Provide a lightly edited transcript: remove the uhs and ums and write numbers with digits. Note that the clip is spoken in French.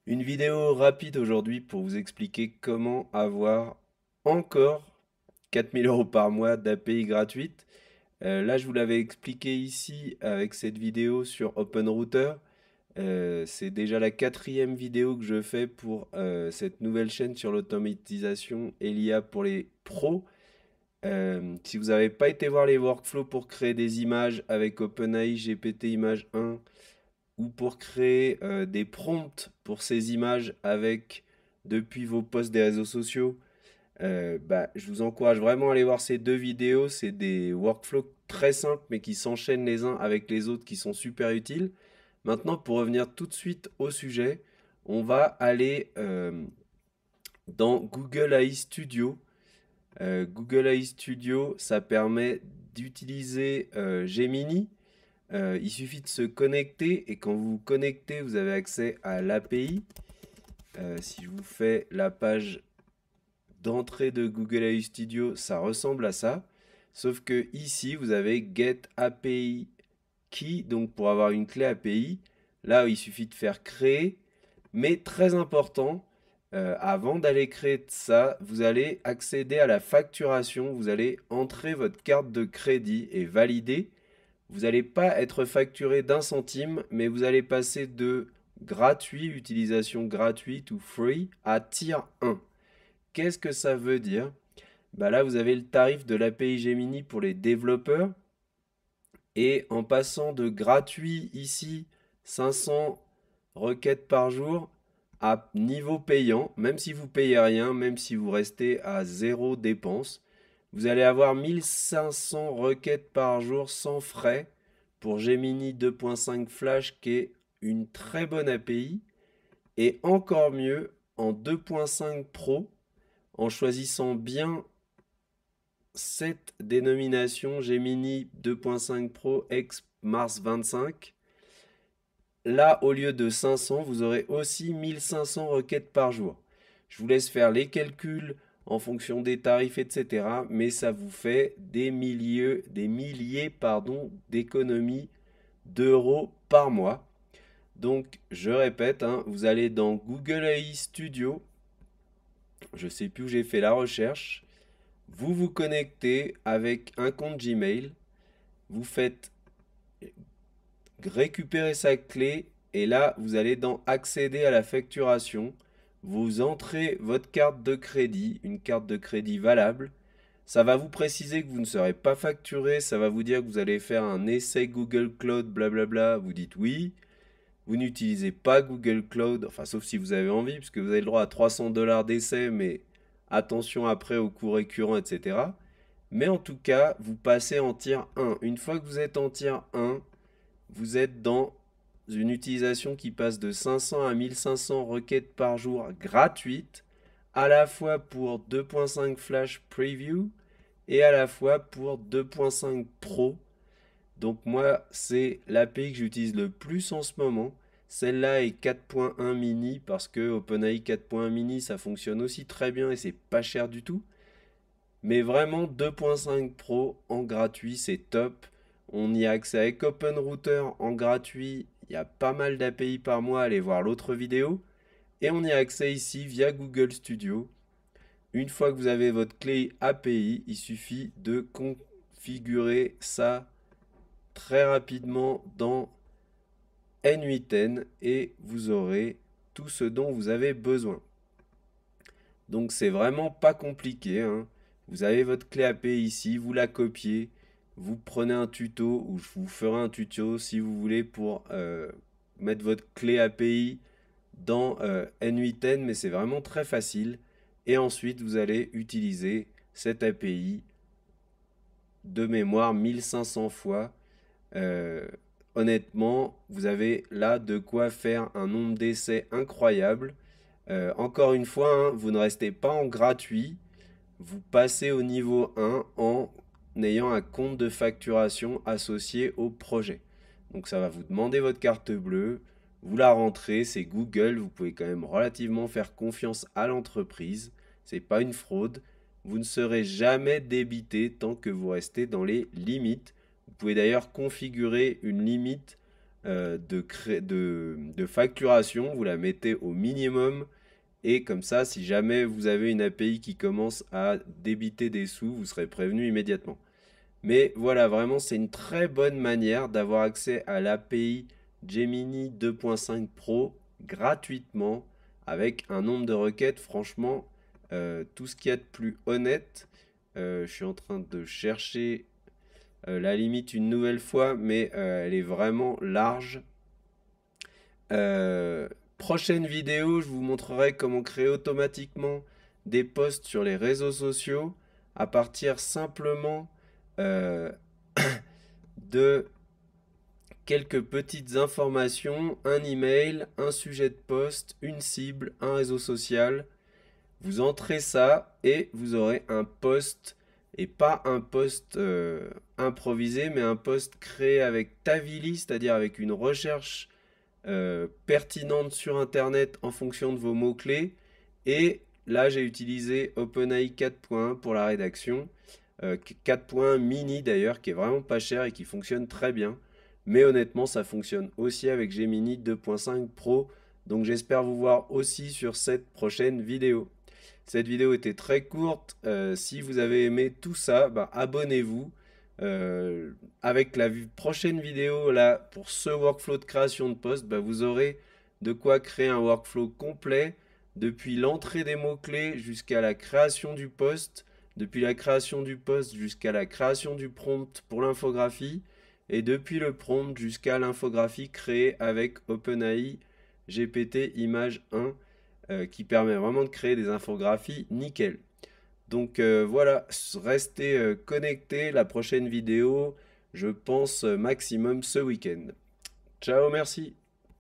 Une vidéo rapide aujourd'hui pour vous expliquer comment avoir encore 4 000 € par mois d'API gratuite. Là, je vous l'avais expliqué ici avec cette vidéo sur OpenRouter. C'est déjà la quatrième vidéo que je fais pour cette nouvelle chaîne sur l'automatisation et l'IA pour les pros. Si vous n'avez pas été voir les workflows pour créer des images avec OpenAI GPT Image 1, ou pour créer des prompts pour ces images avec depuis vos posts des réseaux sociaux, je vous encourage vraiment à aller voir ces deux vidéos. C'est des workflows très simples mais qui s'enchaînent les uns avec les autres qui sont super utiles. Maintenant, pour revenir tout de suite au sujet, on va aller dans Google AI Studio. Google AI Studio, ça permet d'utiliser Gemini. Il suffit de se connecter et quand vous vous connectez, vous avez accès à l'API. Si je vous fais la page d'entrée de Google AI Studio, ça ressemble à ça. Sauf que ici, vous avez Get API Key, donc pour avoir une clé API. Là, il suffit de faire créer. Mais très important, avant d'aller créer ça, vous allez accéder à la facturation. Vous allez entrer votre carte de crédit et valider. Vous n'allez pas être facturé d'un centime, mais vous allez passer de gratuit, utilisation gratuite ou free, à tier 1. Qu'est-ce que ça veut dire? Là, vous avez le tarif de l'API Gemini pour les développeurs. Et en passant de gratuit ici, 500 requêtes par jour, à niveau payant, même si vous payez rien, même si vous restez à zéro dépense, vous allez avoir 1500 requêtes par jour sans frais pour Gemini 2.5 Flash qui est une très bonne API et encore mieux en 2.5 Pro en choisissant bien cette dénomination Gemini 2.5 Pro ex mars 25. Là, au lieu de 500, vous aurez aussi 1500 requêtes par jour. Je vous laisse faire les calculs en fonction des tarifs, etc. Mais ça vous fait des milliers, pardon, d'économies d'euros par mois. Donc, je répète, hein, vous allez dans Google AI Studio. Je ne sais plus où j'ai fait la recherche. Vous vous connectez avec un compte Gmail. Vous faites récupérer sa clé et là, vous allez dans accéder à la facturation. Vous entrez votre carte de crédit, une carte de crédit valable. Ça va vous préciser que vous ne serez pas facturé. Ça va vous dire que vous allez faire un essai Google Cloud, blablabla. Vous dites oui. Vous n'utilisez pas Google Cloud, enfin sauf si vous avez envie, puisque vous avez le droit à 300 dollars d'essai, mais attention après aux coûts récurrents, etc. Mais en tout cas, vous passez en tier 1. Une fois que vous êtes en tier 1, vous êtes dans une utilisation qui passe de 500 à 1500 requêtes par jour gratuites, à la fois pour 2.5 Flash Preview et à la fois pour 2.5 Pro. Donc moi, c'est l'API que j'utilise le plus en ce moment. Celle-là est 4.1 mini parce que OpenAI 4.1 mini, ça fonctionne aussi très bien et c'est pas cher du tout. Mais vraiment 2.5 Pro en gratuit, c'est top. On y a accès avec OpenRouter en gratuit. Il y a pas mal d'API par mois, allez voir l'autre vidéo. Et on y a accès ici via Google Studio. Une fois que vous avez votre clé API, il suffit de configurer ça très rapidement dans N8N et vous aurez tout ce dont vous avez besoin. Donc c'est vraiment pas compliqué, hein. Vous avez votre clé API ici, vous la copiez, vous prenez un tuto ou je vous ferai un tuto si vous voulez pour mettre votre clé API dans N8N, mais c'est vraiment très facile. Et ensuite vous allez utiliser cette API de mémoire 1500 fois. Euh, Honnêtement, vous avez là de quoi faire un nombre d'essais incroyable. Encore une fois, hein, vous ne restez pas en gratuit, vous passez au niveau 1 en ayant un compte de facturation associé au projet. Donc ça va vous demander votre carte bleue, vous la rentrez, c'est Google, vous pouvez quand même relativement faire confiance à l'entreprise, c'est pas une fraude, vous ne serez jamais débité tant que vous restez dans les limites. Vous pouvez d'ailleurs configurer une limite de facturation, vous la mettez au minimum. Et comme ça, si jamais vous avez une API qui commence à débiter des sous, vous serez prévenu immédiatement. Mais voilà, vraiment, c'est une très bonne manière d'avoir accès à l'API Gemini 2.5 Pro gratuitement avec un nombre de requêtes, franchement, tout ce qu'il y a de plus honnête. Je suis en train de chercher la limite une nouvelle fois, mais elle est vraiment large. Euh, Prochaine vidéo, je vous montrerai comment créer automatiquement des posts sur les réseaux sociaux à partir simplement euh, de quelques petites informations, un email, un sujet de post, une cible, un réseau social. Vous entrez ça et vous aurez un post, et pas un post improvisé, mais un post créé avec Tavily, c'est-à-dire avec une recherche pertinente sur Internet en fonction de vos mots-clés. Et là, j'ai utilisé OpenAI 4.1 pour la rédaction. 4.1 mini d'ailleurs, qui est vraiment pas cher et qui fonctionne très bien. Mais honnêtement, ça fonctionne aussi avec Gemini 2.5 Pro. Donc j'espère vous voir aussi sur cette prochaine vidéo. Cette vidéo était très courte. Si vous avez aimé tout ça, bah, abonnez-vous. Avec la prochaine vidéo là pour ce workflow de création de poste, bah, vous aurez de quoi créer un workflow complet depuis l'entrée des mots-clés jusqu'à la création du poste, depuis la création du poste jusqu'à la création du prompt pour l'infographie et depuis le prompt jusqu'à l'infographie créée avec OpenAI GPT Image 1 qui permet vraiment de créer des infographies nickel. Donc voilà, restez connectés, la prochaine vidéo, je pense maximum ce week-end. Ciao, merci.